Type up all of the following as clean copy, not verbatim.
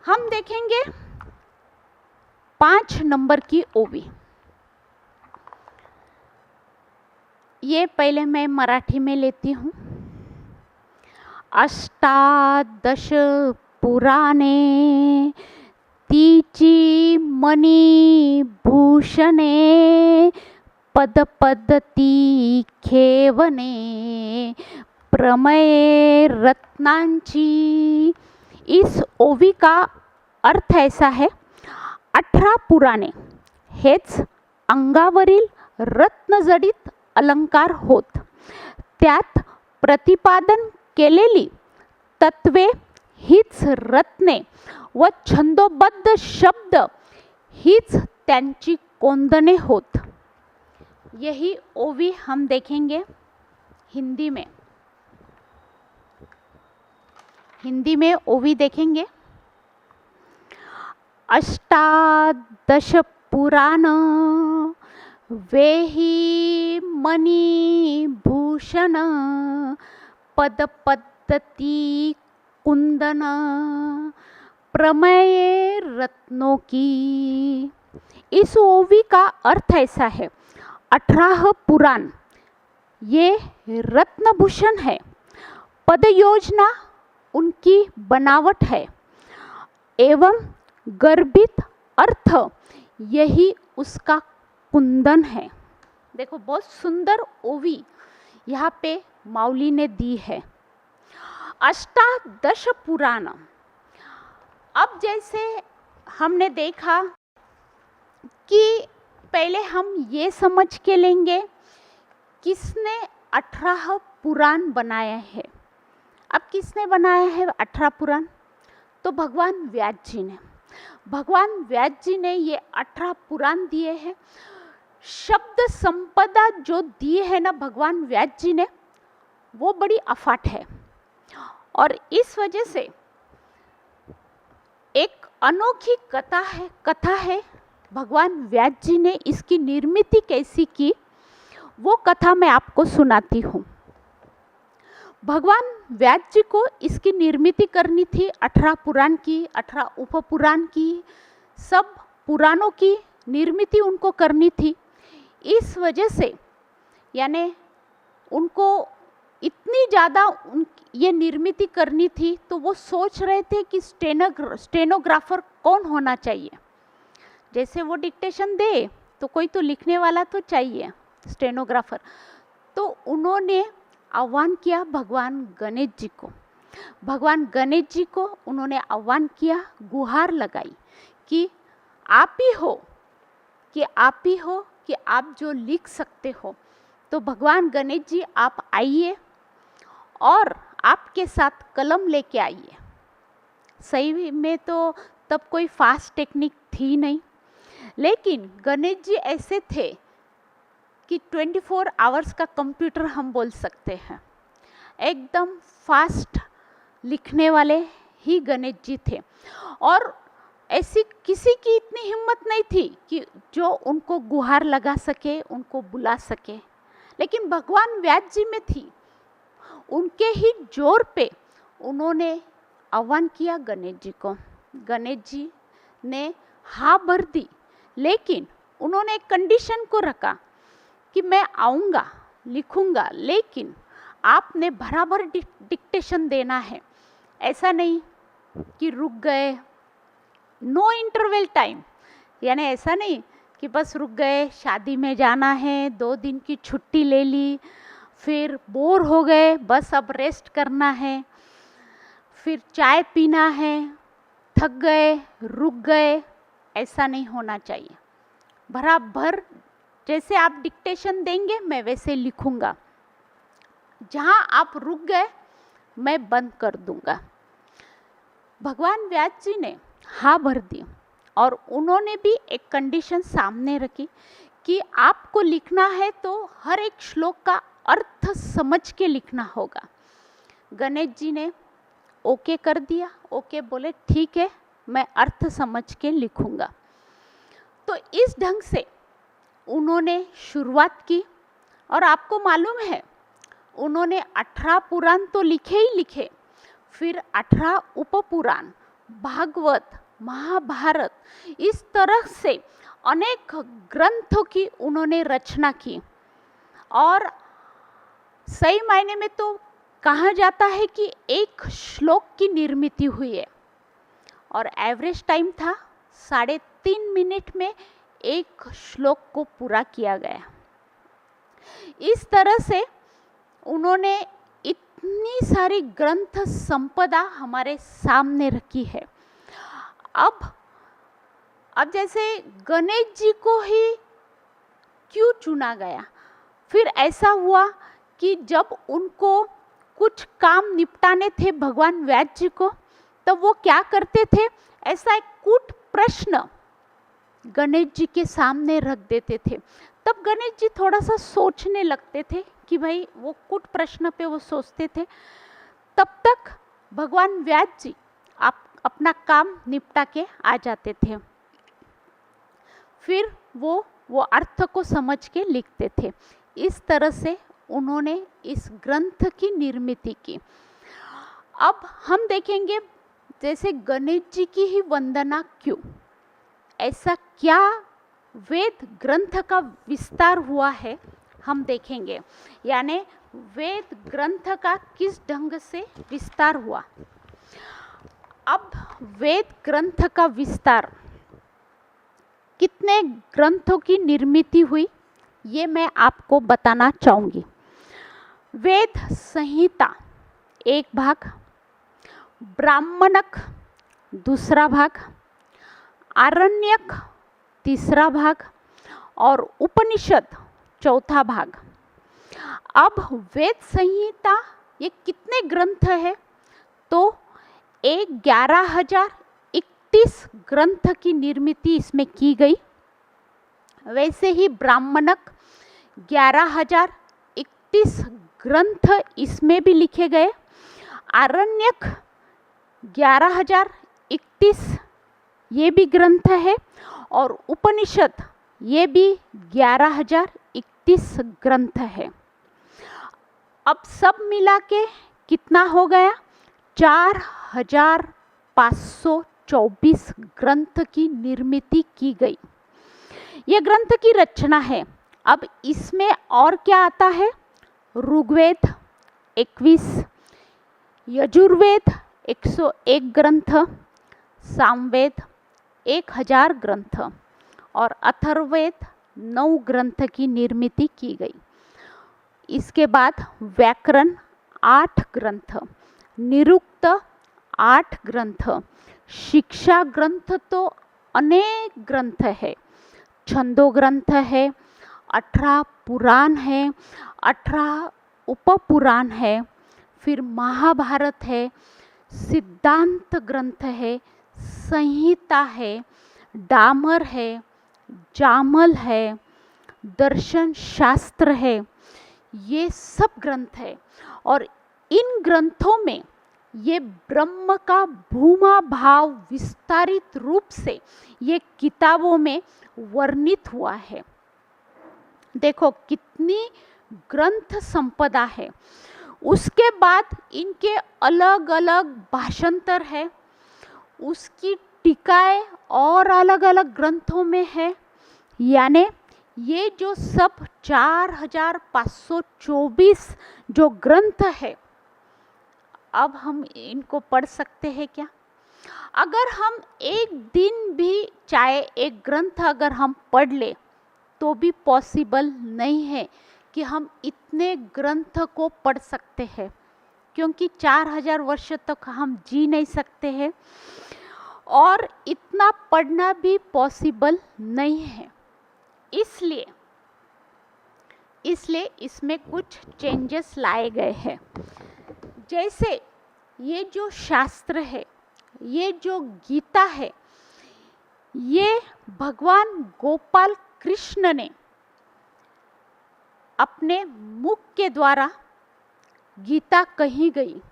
हम देखेंगे 5 नंबर की ओवी। ये पहले मैं मराठी में लेती हूँ। अष्टादश पुराणे तीची मनी भूषणे पद पद्धती खेवने प्रमेय रत्नांची। इस ओवी का अर्थ ऐसा है, 18 पुराणे हेच अंगावरील रत्नजडित अलंकार होत, त्यात प्रतिपादन केलेली तत्वे हीच रत्ने व छंदोबद्ध शब्द हीच त्यांची कोंदणे होत। यही ओवी हम देखेंगे हिंदी में। हिंदी में ओवी देखेंगे। अष्टादश पुराण वेही मणि भूषण पद पद्धति कुंदन प्रमेय रत्नों की। इस ओवी का अर्थ ऐसा है, 18 पुराण ये रत्नभूषण है, पद योजना उनकी बनावट है एवं गर्भित अर्थ यही उसका कुंदन है। देखो बहुत सुंदर ओवी यहाँ पे माउली ने दी है। अष्टादश पुराण। अब जैसे हमने देखा कि पहले हम ये समझ के लेंगे किसने 18 पुराण बनाया है। अब किसने बनाया है 18 पुराण? तो भगवान व्यास जी ने। भगवान व्यास जी ने ये 18 पुराण दिए हैं। शब्द संपदा जो दिए है ना भगवान व्यास जी ने, वो बड़ी अफाट है और इस वजह से एक अनोखी कथा है। भगवान व्यास जी ने इसकी निर्मिति कैसी की, वो कथा मैं आपको सुनाती हूँ। भगवान व्यास जी को इसकी निर्मिति करनी थी 18 पुराण की, 18 उपपुराण की, सब पुराणों की निर्मिति उनको करनी थी। इस वजह से यानी उनको इतनी ज़्यादा ये निर्मिति करनी थी, तो वो सोच रहे थे कि स्टेनोग्राफर कौन होना चाहिए। जैसे वो डिक्टेशन दे तो कोई तो लिखने वाला तो चाहिए, स्टेनोग्राफर। तो उन्होंने आह्वान किया भगवान गणेश जी को। भगवान गणेश जी को उन्होंने आह्वान किया, गुहार लगाई कि आप ही हो, कि आप जो लिख सकते हो। तो भगवान गणेश जी आप आइए और आपके साथ कलम लेके आइए। सही में तो तब कोई फास्ट टेक्निक थी नहीं, लेकिन गणेश जी ऐसे थे कि 24 आवर्स का कंप्यूटर हम बोल सकते हैं। एकदम फास्ट लिखने वाले ही गणेश जी थे और ऐसी किसी की इतनी हिम्मत नहीं थी कि जो उनको गुहार लगा सके, उनको बुला सके। लेकिन भगवान व्यास जी में थी, उनके ही जोर पे उन्होंने आह्वान किया गणेश जी को। गणेश जी ने हाँ भर दी, लेकिन उन्होंने एक कंडीशन को रखा कि मैं आऊँगा, लिखूँगा, लेकिन आपने बराबर डिक्टेशन देना है। ऐसा नहीं कि रुक गए, नो इंटरवल टाइम, यानी ऐसा नहीं कि बस रुक गए, शादी में जाना है, 2 दिन की छुट्टी ले ली, फिर बोर हो गए, बस अब रेस्ट करना है, फिर चाय पीना है, थक गए, रुक गए। ऐसा नहीं होना चाहिए। बराबर जैसे आप डिक्टेशन देंगे मैं वैसे लिखूँगा, जहाँ आप रुक गए मैं बंद कर दूँगा। भगवान व्यास जी ने हाँ भर दी और उन्होंने भी एक कंडीशन सामने रखी कि आपको लिखना है तो हर एक श्लोक का अर्थ समझ के लिखना होगा। गणेश जी ने ओके कर दिया। ओके बोले ठीक है, मैं अर्थ समझ के लिखूँगा। तो इस ढंग से उन्होंने शुरुआत की और आपको मालूम है उन्होंने 18 पुराण तो लिखे ही लिखे, फिर 18 उपपुराण भागवत, महाभारत, इस तरह से अनेक ग्रंथों की उन्होंने रचना की। और सही मायने में तो कहा जाता है कि एक श्लोक की निर्मित हुई है और एवरेज टाइम था 3.5 मिनट में एक श्लोक को पूरा किया गया। इस तरह से उन्होंने इतनी सारी ग्रंथ संपदा हमारे सामने रखी है। अब जैसे गणेश जी को ही क्यों चुना गया? फिर ऐसा हुआ कि जब उनको कुछ काम निपटाने थे भगवान व्यास जी को, तब वो क्या करते थे, ऐसा एक कूट प्रश्न गणेश जी के सामने रख देते थे। तब गणेश जी थोड़ा सा सोचने लगते थे कि भाई वो कूट प्रश्न पे वो सोचते थे। तब तक भगवान व्यास जी आप अपना काम निपटा के आ जाते थे। फिर वो अर्थ को समझ के लिखते थे। इस तरह से उन्होंने इस ग्रंथ की निर्मित की। अब हम देखेंगे जैसे गणेश जी की ही वंदना क्यों, ऐसा क्या वेद ग्रंथ का विस्तार हुआ है हम देखेंगे, यानी वेद ग्रंथ का किस ढंग से विस्तार हुआ। अब वेद ग्रंथ का विस्तार, कितने ग्रंथों की निर्मित हुई, ये मैं आपको बताना चाहूँगी। वेद संहिता एक भाग, ब्राह्मणक दूसरा भाग, आरण्यक तीसरा भाग और उपनिषद चौथा भाग। अब वेद संहिता ये कितने ग्रंथ है, तो 11,031 ग्रंथ की निर्मित इसमें की गई। वैसे ही ब्राह्मणक 11,031 ग्रंथ इसमें भी लिखे गए। आरण्यक 11,031 ये भी ग्रंथ है और उपनिषद ये भी 11,031 ग्रंथ है। अब सब मिला के कितना हो गया, 4,524 ग्रंथ की निर्मित की गई। ये ग्रंथ की रचना है। अब इसमें और क्या आता है, ऋग्वेद 21, यजुर्वेद 101 ग्रंथ, सामवेद 1000 ग्रंथ और अथर्ववेद 9 ग्रंथ की निर्मित की गई। इसके बाद व्याकरण 8 ग्रंथ, निरुक्त 8 ग्रंथ, शिक्षा ग्रंथ तो अनेक ग्रंथ है, छंदो ग्रंथ है, 18 पुराण है, 18 उपपुराण है, फिर महाभारत है, सिद्धांत ग्रंथ है, संहिता है, डामर है, जामल है, दर्शन शास्त्र है, ये सब ग्रंथ है। और इन ग्रंथों में ये ब्रह्म का भूमा भाव विस्तारित रूप से ये किताबों में वर्णित हुआ है। देखो कितनी ग्रंथ संपदा है। उसके बाद इनके अलग अलग भाषांतर है, उसकी टीकाएं और अलग अलग ग्रंथों में है। यानी ये जो सब 4,524 जो ग्रंथ है, अब हम इनको पढ़ सकते हैं क्या? अगर हम एक दिन भी चाहे एक ग्रंथ अगर हम पढ़ ले तो भी पॉसिबल नहीं है कि हम इतने ग्रंथ को पढ़ सकते हैं, क्योंकि 4,000 वर्ष तक हम जी नहीं सकते हैं और इतना पढ़ना भी पॉसिबल नहीं है। इसलिए इसमें कुछ चेंजेस लाए गए हैं। जैसे ये जो शास्त्र है, ये जो गीता है, ये भगवान गोपाल कृष्ण ने अपने मुख के द्वारा गीता कही गई।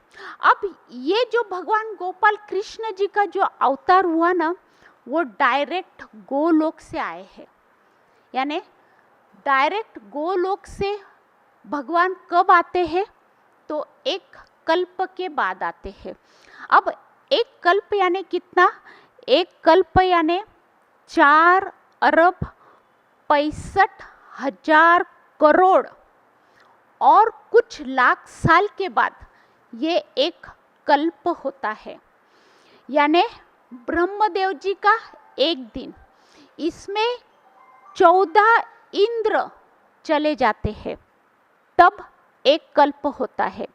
अब ये जो भगवान गोपाल कृष्ण जी का जो अवतार हुआ ना, वो डायरेक्ट गोलोक से आए हैं। यानी डायरेक्ट गोलोक से भगवान कब आते हैं, तो एक कल्प के बाद आते हैं। अब एक कल्प यानी कितना? एक कल्प यानी 4 अरब 65 हजार करोड़ और कुछ लाख साल के बाद ये एक कल्प होता है। यानी ब्रह्मदेव जी का एक दिन, इसमें 14 इंद्र चले जाते हैं, तब एक कल्प होता है।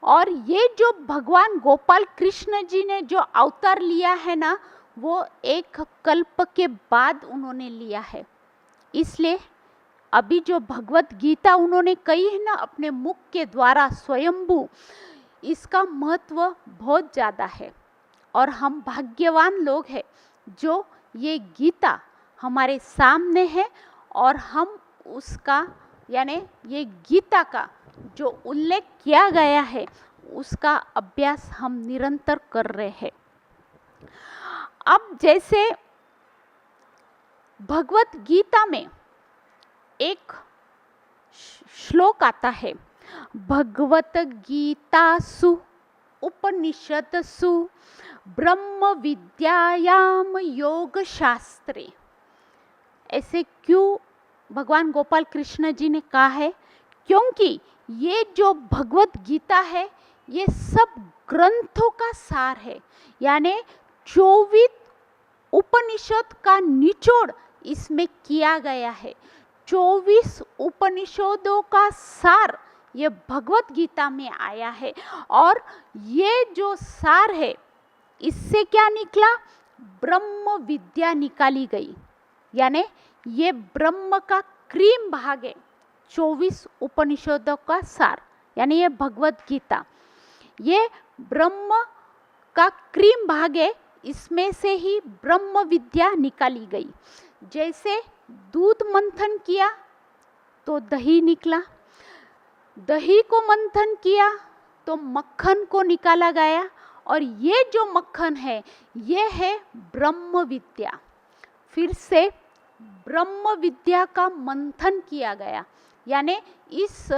और ये जो भगवान गोपाल कृष्ण जी ने जो अवतार लिया है ना, वो एक कल्प के बाद उन्होंने लिया है। इसलिए अभी जो भगवत गीता उन्होंने कही है ना अपने मुख के द्वारा स्वयंभू, इसका महत्व बहुत ज़्यादा है। और हम भाग्यवान लोग हैं जो ये गीता हमारे सामने है और हम उसका यानी ये गीता का जो उल्लेख किया गया है उसका अभ्यास हम निरंतर कर रहे हैं। अब जैसे भगवत गीता में एक श्लोक आता है, भगवत गीतासु उपनिषदसु ब्रह्म विद्यायाम योग शास्त्रे। ऐसे क्यों भगवान गोपाल कृष्ण जी ने कहा है? क्योंकि ये जो भगवत गीता है ये सब ग्रंथों का सार है। यानी 24 उपनिषद का निचोड़ इसमें किया गया है। 24 उपनिषदों का सार ये भगवत गीता में आया है। और ये जो सार है इससे क्या निकला? ब्रह्म विद्या निकाली गई। यानी ये ब्रह्म का क्रीम भाग है 24 उपनिषदों का सार, यानी ये भगवत गीता, ये ब्रह्म का क्रीम भाग है, इसमें से ही ब्रह्म विद्या निकाली गई। जैसे दूध मंथन किया तो दही निकला, दही को मंथन किया तो मक्खन को निकाला गया, और ये जो मक्खन है ये है ब्रह्म विद्या। फिर से ब्रह्म विद्या का मंथन किया गया, यानी इस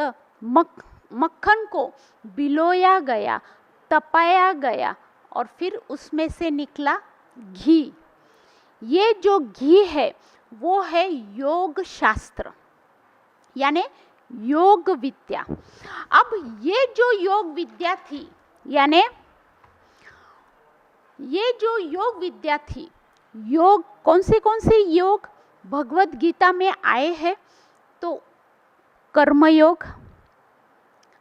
मक्खन को बिलोया गया, तपाया गया और फिर उसमें से निकला घी। ये जो घी है वो है योग शास्त्र, यानी योग विद्या। अब ये जो योग विद्या थी, यानी ये जो योग विद्या थी, योग कौन से योग भगवत गीता में आए हैं? तो कर्म योग,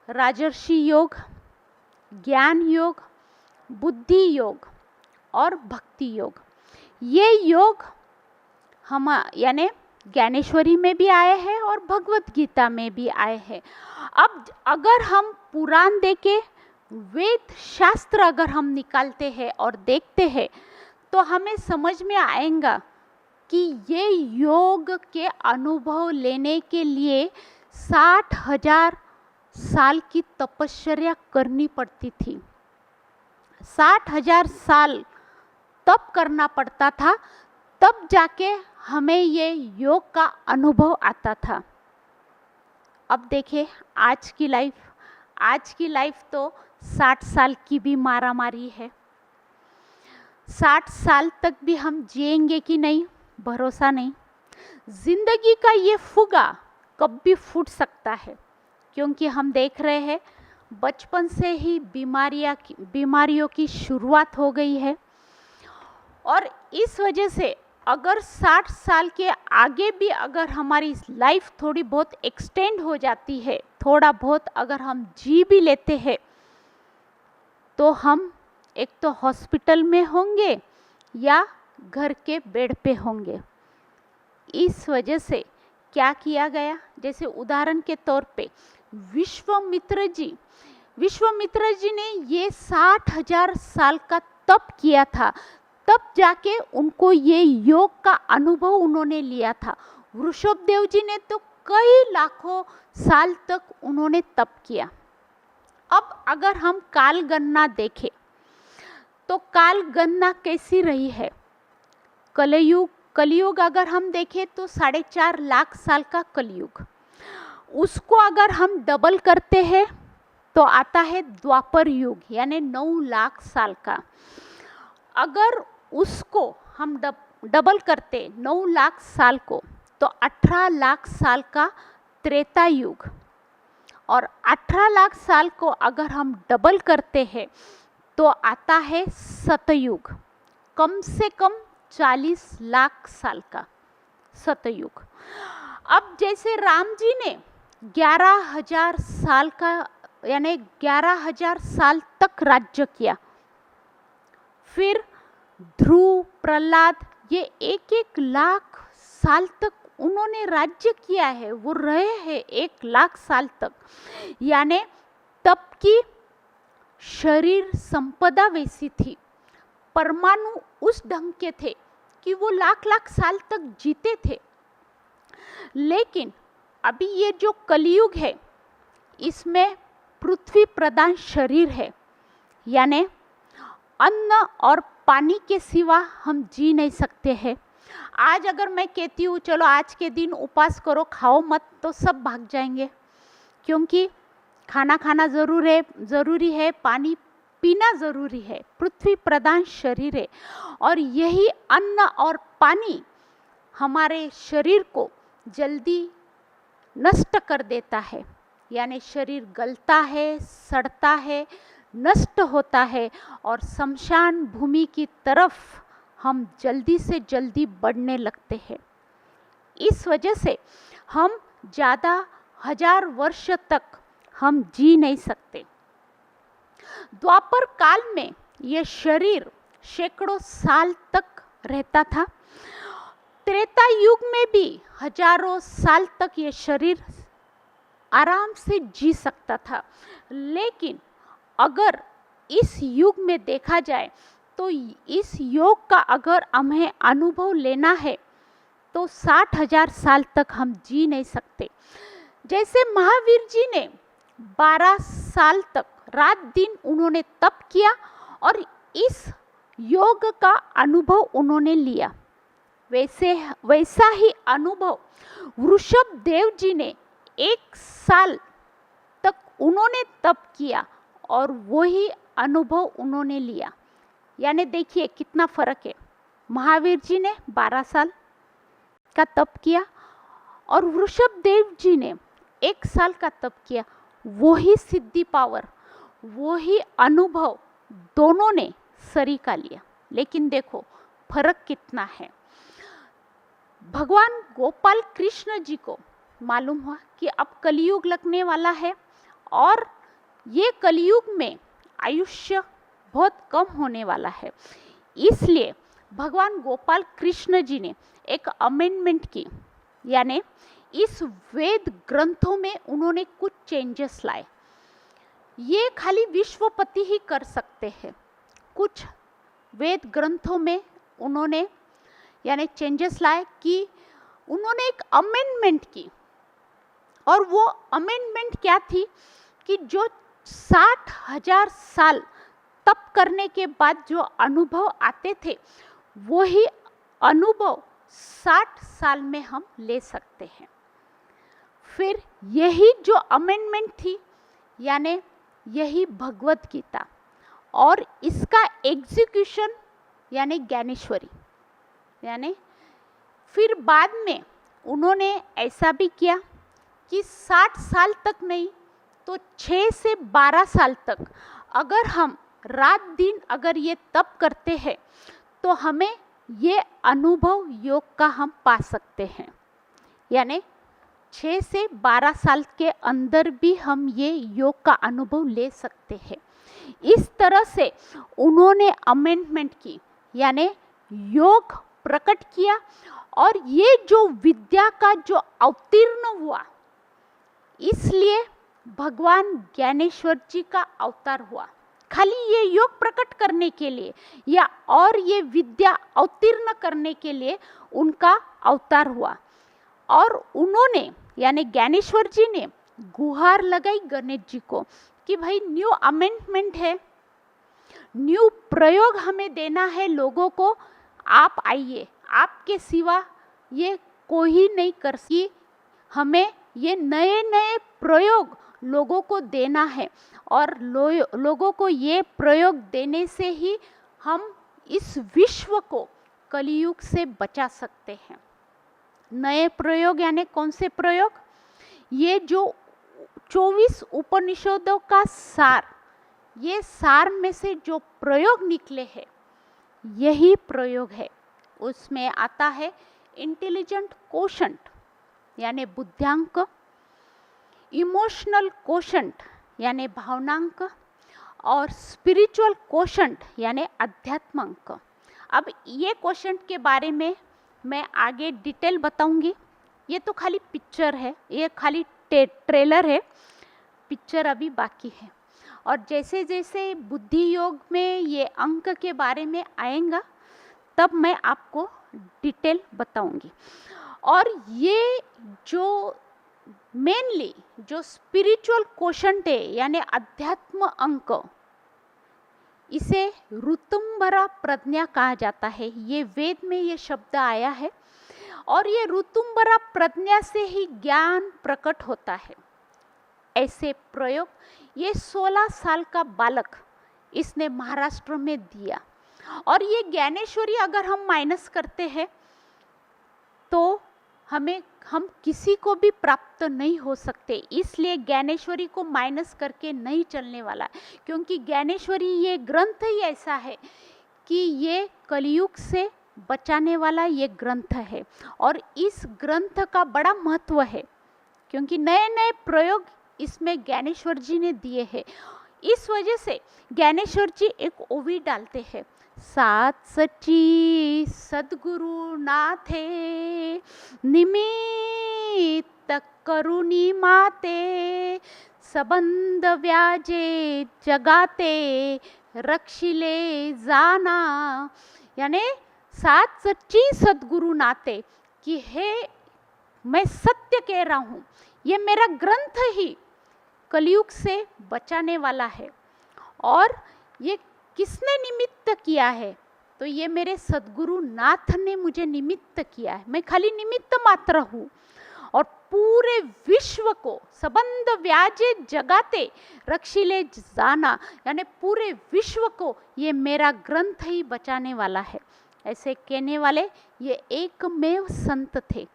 राजर्षि योग, ज्ञान योग, बुद्धि योग और भक्ति योग। ये योग हम यानी ज्ञानेश्वरी में भी आए हैं और भगवत गीता में भी आए हैं। अब अगर हम पुराण देके वेद शास्त्र अगर हम निकालते हैं और देखते हैं तो हमें समझ में आएगा कि ये योग के अनुभव लेने के लिए 60,000 साल की तपश्चर्या करनी पड़ती थी। 60,000 साल तप करना पड़ता था, तब जाके हमें ये योग का अनुभव आता था। अब देखिए आज की लाइफ तो 60 साल की भी मारामारी है। 60 साल तक भी हम जिएंगे कि नहीं, भरोसा नहीं। जिंदगी का ये फुगा कब भी फूट सकता है, क्योंकि हम देख रहे हैं बचपन से ही बीमारियों की शुरुआत हो गई है। और इस वजह से अगर 60 साल के आगे भी अगर हमारी लाइफ थोड़ी बहुत एक्सटेंड हो जाती है, थोड़ा बहुत अगर हम जी भी लेते हैं, तो हम एक तो हॉस्पिटल में होंगे या घर के बेड पे होंगे। इस वजह से क्या किया गया, जैसे उदाहरण के तौर पे विश्वामित्र जी ने ये 60,000 साल का तप किया था, तब जाके उनको ये योग का अनुभव उन्होंने लिया था। वृषभदेव जी ने तो कई लाखों साल तक उन्होंने तप किया। अब अगर हम काल गणना देखें तो काल गणना कैसी रही है? कलयुग अगर हम देखें तो 4.5 लाख साल का कलयुग, उसको अगर हम डबल करते हैं तो आता है द्वापर युग, यानी 9 लाख साल का। अगर उसको हम डबल करते 9 लाख साल को, तो 18 लाख साल का त्रेता युग, और 18 लाख साल को अगर हम डबल करते हैं तो आता है सतयुग, कम से कम 40 लाख साल का सतयुग। अब जैसे राम जी ने 11,000 साल का यानी 11,000 साल तक राज्य किया, फिर ध्रुव, प्रहलाद, ये 1-1 लाख साल तक उन्होंने राज्य किया है, वो रहे हैं 1 लाख साल तक। यानी तब की शरीर संपदा वैसी थी, परमाणु उस ढंग के थे कि वो लाख साल तक जीते थे। लेकिन अभी ये जो कलयुग है, इसमें पृथ्वी प्रधान शरीर है, यानी अन्न और पानी के सिवा हम जी नहीं सकते हैं। आज अगर मैं कहती हूँ चलो आज के दिन उपवास करो, खाओ मत, तो सब भाग जाएंगे, क्योंकि खाना खाना ज़रूरी है, पानी पीना ज़रूरी है। पृथ्वी प्रधान शरीर है और यही अन्न और पानी हमारे शरीर को जल्दी नष्ट कर देता है, यानी शरीर गलता है, सड़ता है, नष्ट होता है और शमशान भूमि की तरफ हम जल्दी से जल्दी बढ़ने लगते हैं। इस वजह से हम ज़्यादा 1000 वर्ष तक हम जी नहीं सकते। द्वापर काल में यह शरीर सैकड़ों साल तक रहता था। त्रेता युग में भी हजारों साल तक ये शरीर आराम से जी सकता था। लेकिन अगर इस युग में देखा जाए तो इस योग का अगर हमें अनुभव लेना है तो 60,000 साल तक हम जी नहीं सकते। जैसे महावीर जी ने 12 साल तक रात दिन उन्होंने तप किया और इस योग का अनुभव उन्होंने लिया, वैसा ही अनुभव वृषभ देव जी ने 1 साल तक उन्होंने तप किया और वही अनुभव उन्होंने लिया। यानी देखिए कितना फर्क है। महावीर जी ने 12 साल का तप किया और वृषभ देव जी ने 1 साल का तप किया। वही सिद्धि पावर, वही अनुभव दोनों ने सरीका लिया, लेकिन देखो फर्क कितना है। भगवान गोपाल कृष्ण जी को मालूम हुआ कि अब कलयुग लगने वाला है और ये कलयुग में आयुष्य बहुत कम होने वाला है। इसलिए भगवान गोपाल कृष्ण जी ने एक अमेंडमेंट की, यानी इस वेद ग्रंथों में उन्होंने कुछ चेंजेस लाए। ये खाली विश्वपति ही कर सकते हैं। कुछ वेद ग्रंथों में उन्होंने यानी चेंजेस लाए कि उन्होंने एक अमेंडमेंट की, और वो अमेंडमेंट क्या थी कि जो 60,000 साल तप करने के बाद जो अनुभव आते थे वही अनुभव 60 साल में हम ले सकते हैं। फिर यही जो अमेंडमेंट थी, यानी यही भगवत गीता, और इसका एग्जीक्यूशन यानी ज्ञानेश्वरी, यानी फिर बाद में उन्होंने ऐसा भी किया कि 60 साल तक नहीं तो 6 से 12 साल तक अगर हम रात दिन अगर ये तप करते हैं तो हमें ये अनुभव योग का हम पा सकते हैं। यानी 6 से 12 साल के अंदर भी हम ये योग का अनुभव ले सकते हैं। इस तरह से उन्होंने अमेंडमेंट की, यानी योग प्रकट किया, और ये जो विद्या का जो अवतीर्ण हुआ, इसलिए भगवान ज्ञानेश्वर जी का अवतार हुआ, खाली ये योग प्रकट करने के लिए या और ये विद्या अवतीर्ण करने के लिए उनका अवतार हुआ। और उन्होंने यानी ज्ञानेश्वर जी ने गुहार लगाई गणेश जी को कि भाई न्यू अमेंडमेंट है, न्यू प्रयोग हमें देना है लोगों को, आप आइए, आपके सिवा ये कोई नहीं कर सकती, हमें ये नए नए प्रयोग लोगों को देना है और लोगों को ये प्रयोग देने से ही हम इस विश्व को कलियुग से बचा सकते हैं। नए प्रयोग यानी कौन से प्रयोग? ये जो 24 उपनिषदों का सार, ये सार में से जो प्रयोग निकले हैं यही प्रयोग है। उसमें आता है इंटेलिजेंट कोशंट यानी बुद्धियांक, इमोशनल कोशंट यानी भावनांक, और स्पिरिचुअल कोशंट यानी अध्यात्मांक। अब ये कोशंट के बारे में मैं आगे डिटेल बताऊंगी। ये तो खाली पिक्चर है, ये खाली ट्रेलर है, पिक्चर अभी बाकी है। और जैसे जैसे बुद्धि योग में ये अंक के बारे में आएगा तब मैं आपको डिटेल बताऊंगी। और ये जो मेनली जो स्पिरिचुअल कोशंट है यानी अध्यात्म अंक, इसे ऋतुंबरा प्रज्ञा कहा जाता है। ये वेद में ये शब्द आया है और ये ऋतुंबरा प्रज्ञा से ही ज्ञान प्रकट होता है। ऐसे प्रयोग ये 16 साल का बालक इसने महाराष्ट्र में दिया। और ये ज्ञानेश्वरी अगर हम माइनस करते हैं तो हम किसी को भी प्राप्त नहीं हो सकते। इसलिए ज्ञानेश्वरी को माइनस करके नहीं चलने वाला, क्योंकि ज्ञानेश्वरी ये ग्रंथ ही ऐसा है कि ये कलियुग से बचाने वाला ये ग्रंथ है। और इस ग्रंथ का बड़ा महत्व है क्योंकि नए नए प्रयोग इसमें ज्ञानेश्वर जी ने दिए हैं। इस वजह से ज्ञानेश्वर जी एक ओवी डालते हैं, सात सच्ची सद्गुरु नाथे निमित्त करुणी माते, संबंध व्याजे जगाते रक्षिले जाना। यानी सात सच्ची सद्गुरु नाते कि हे मैं सत्य कह रहा हूँ, ये मेरा ग्रंथ ही कलियुग से बचाने वाला है। और ये किसने निमित्त किया है? तो ये मेरे सद्गुरु नाथ ने मुझे निमित्त किया है। मैं खाली निमित्त मात्र हूँ। और पूरे विश्व को संबंध व्याजे जगाते रक्षिले जाना, यानी पूरे विश्व को ये मेरा ग्रंथ ही बचाने वाला है। ऐसे कहने वाले ये एकमेव संत थे,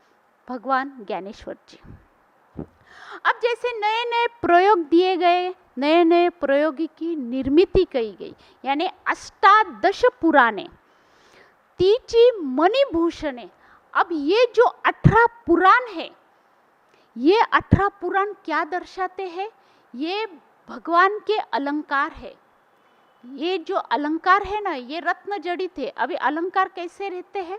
भगवान ज्ञानेश्वर जी। अब जैसे नए नए प्रयोग दिए गए, नए नए प्रयोग की निर्मिति की गई, यानी अष्टादश पुराणे, तीची मणिभूषणे। अब ये जो 18 पुराण है, ये 18 पुराण क्या दर्शाते हैं? ये भगवान के अलंकार है। ये जो अलंकार है ना, ये रत्न जड़ित है। अभी अलंकार कैसे रहते हैं?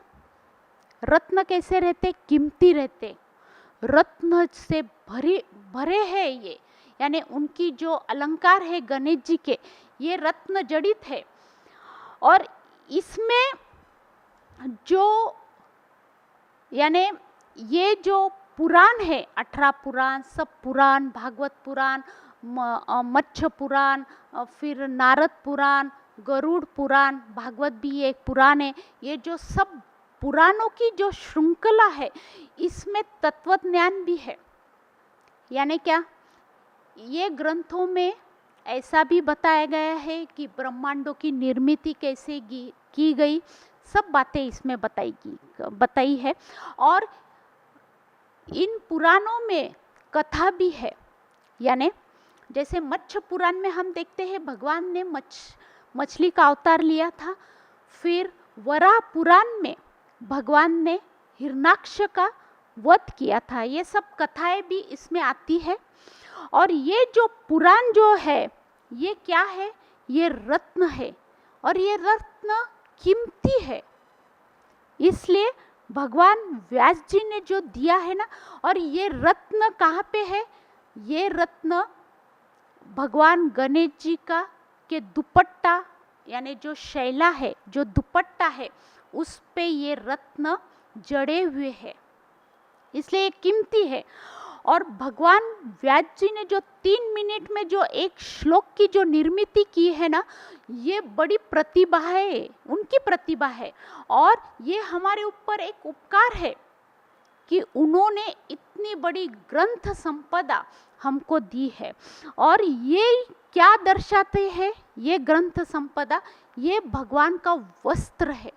रत्न कैसे रहते? कीमती रहते, रत्न से भरे हैं ये। यानी उनकी जो अलंकार है गणेश जी के, ये रत्न जड़ित है। और इसमें जो यानी ये जो पुराण है, 18 पुराण, सब पुराण, भागवत पुराण, मत्स्य पुराण, फिर नारद पुराण, गरुड़ पुराण, भागवत भी एक पुराण है। ये जो सब पुराणों की जो श्रृंखला है, इसमें तत्वज्ञान भी है। यानी क्या? ये ग्रंथों में ऐसा भी बताया गया है कि ब्रह्मांडों की निर्मिति कैसे की गई, सब बातें इसमें बताई है। और इन पुराणों में कथा भी है। यानी जैसे मत्स्य पुराण में हम देखते हैं भगवान ने मछली का अवतार लिया था। फिर वराह पुराण में भगवान ने हिरणाक्ष का वध किया था। ये सब कथाएं भी इसमें आती है। और ये जो पुराण जो है, ये क्या है? ये रत्न है। और ये रत्न कीमती है, इसलिए भगवान व्यास जी ने जो दिया है ना। और ये रत्न कहाँ पे है? ये रत्न भगवान गणेश जी का के दुपट्टा, यानी जो शैला है, जो दुपट्टा है, उस पे ये रत्न जड़े हुए हैं, इसलिए ये कीमती है। और भगवान व्यास जी ने जो 3 मिनट में जो एक श्लोक की जो निर्मिति की है ना, ये बड़ी प्रतिभा है, उनकी प्रतिभा है। और ये हमारे ऊपर एक उपकार है कि उन्होंने इतनी बड़ी ग्रंथ संपदा हमको दी है। और ये क्या दर्शाते हैं? ये ग्रंथ संपदा, ये भगवान का वस्त्र है।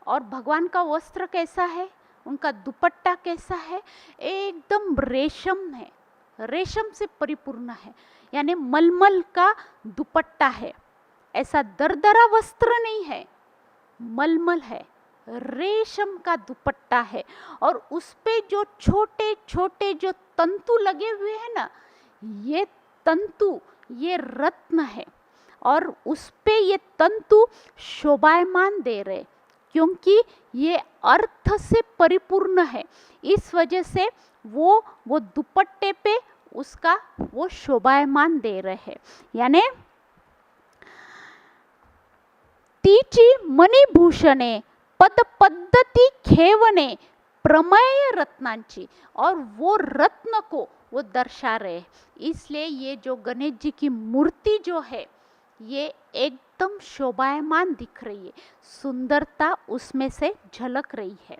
और भगवान का वस्त्र कैसा है, उनका दुपट्टा कैसा है, एकदम रेशम है, रेशम से परिपूर्ण है, यानी मलमल का दुपट्टा है। ऐसा दरदरा वस्त्र नहीं है, मलमल है, रेशम का दुपट्टा है। और उस पे जो छोटे छोटे जो तंतु लगे हुए हैं ना, ये तंतु, ये रत्न है। और उस पे ये तंतु शोभायमान दे रहे, क्योंकि ये अर्थ से परिपूर्ण है। इस वजह से वो दुपट्टे पे उसका वो शोभायमान दे रहे हैं। यानी तीची मणिभूषणे पद पद्धति खेवने प्रमेय रत्नांची, और वो रत्न को वो दर्शा रहे हैं। इसलिए ये जो गणेश जी की मूर्ति जो है, ये एकदम शोभायमान दिख रही है, सुंदरता उसमें से झलक रही है।